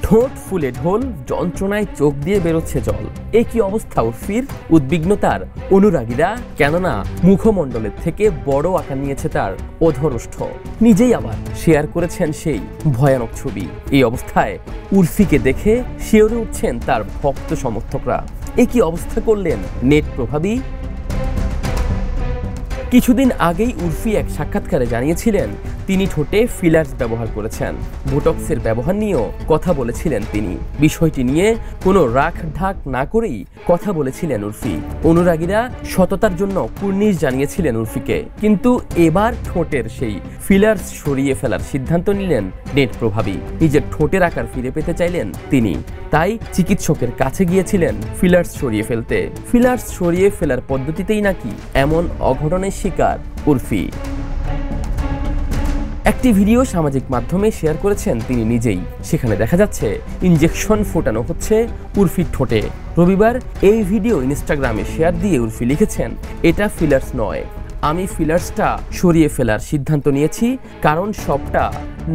ঠোঁট ফুলে ঢোল, যন্ত্রণায় চোখ দিয়ে বেরোচ্ছে জল। এ কি অবস্থা উর্ফির? উদ্বিগ্নতার অনুরাগীরা, কেননা মুখমণ্ডলের থেকে বড় আকার নিয়েছে তার অধরষ্ঠ। নিজেই আবার শেয়ার করেছেন সেই ভয়ানক ছবি। এই অবস্থায় উর্ফিকে দেখে শিওরে উঠছেন তার ভক্ত সমর্থকরা। এ কি অবস্থা করলেন নেট প্রভাবী? কিছুদিন আগেই উর্ফি এক সাক্ষাৎকারে জানিয়েছিলেন তিনি ঠোঁটে ফিলার্স ব্যবহার করেছেন। বোটক্সের ব্যবহার নিয়েও কথা বলেছিলেন তিনি। বিষয়টি নিয়ে কোনো রাখ ঢাক না করেই কথা বলেছিলেন উর্ফি। অনুরাগীরা সততার জন্য কুর্নিশ জানিয়েছিলেন উর্ফিকে। কিন্তু এবার ঠোঁটের সেই ফিলার্স সরিয়ে ফেলার সিদ্ধান্ত নিলেন নেট প্রভাবী। নিজের ঠোঁটের আকার ফিরে পেতে চাইলেন তিনি, তাই চিকিৎসকের কাছে গিয়েছিলেন ফিলার্স সরিয়ে ফেলতে। ফিলার্স সরিয়ে ফেলার পদ্ধতিতেই নাকি এমন অঘটনের শিকার উর্ফি। একটি ভিডিও সামাজিক মাধ্যমে শেয়ার করেছেন তিনি নিজেই। সেখানে দেখা যাচ্ছে ইনজেকশন ফোটানো হচ্ছে উর্ফির ঠোঁটে। রবিবার এই ভিডিও ইনস্টাগ্রামে শেয়ার দিয়ে উর্ফি লিখেছেন, এটা ফিলার্স নয়, আমি ফিলার্সটা সরিয়ে ফেলার সিদ্ধান্ত নিয়েছি, কারণ সবটা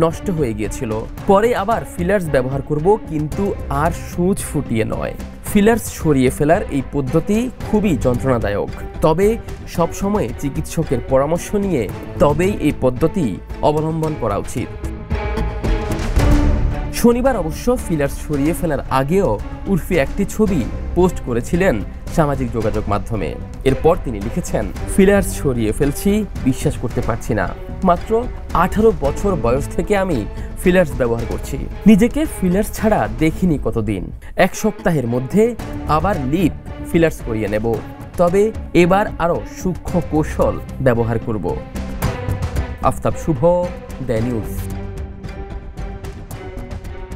নষ্ট হয়ে গিয়েছিল। পরে আবার ফিলার্স ব্যবহার করব, কিন্তু আর সূচ ফুটিয়ে নয়। ফিলার্স সরিয়ে ফেলার এই পদ্ধতি খুবই যন্ত্রণাদায়ক, তবে সবসময় চিকিৎসকের পরামর্শ নিয়ে তবেই এই পদ্ধতি অবলম্বন করা উচিত। শনিবার অবশ্য ফিলার্স সরিয়ে ফেলার আগেও উর্ফি একটি ছবি পোস্ট করেছিলেন সামাজিক যোগাযোগ মাধ্যমে। এরপর তিনি লিখেছেন, ফিলার্স সরিয়ে ফেলছি, বিশ্বাস করতে পারছি না। মাত্র 18 বছর বয়স থেকে আমি ফিলার্স ব্যবহার করছি। নিজেকে ফিলার্স ছাড়া দেখিনি কতদিন। এক সপ্তাহের মধ্যে আবার লিপ ফিলার্স করিয়ে নেব, তবে এবার আরও সূক্ষ্ম কৌশল ব্যবহার করব। আফতাব শুভ, দ্য নিউজ।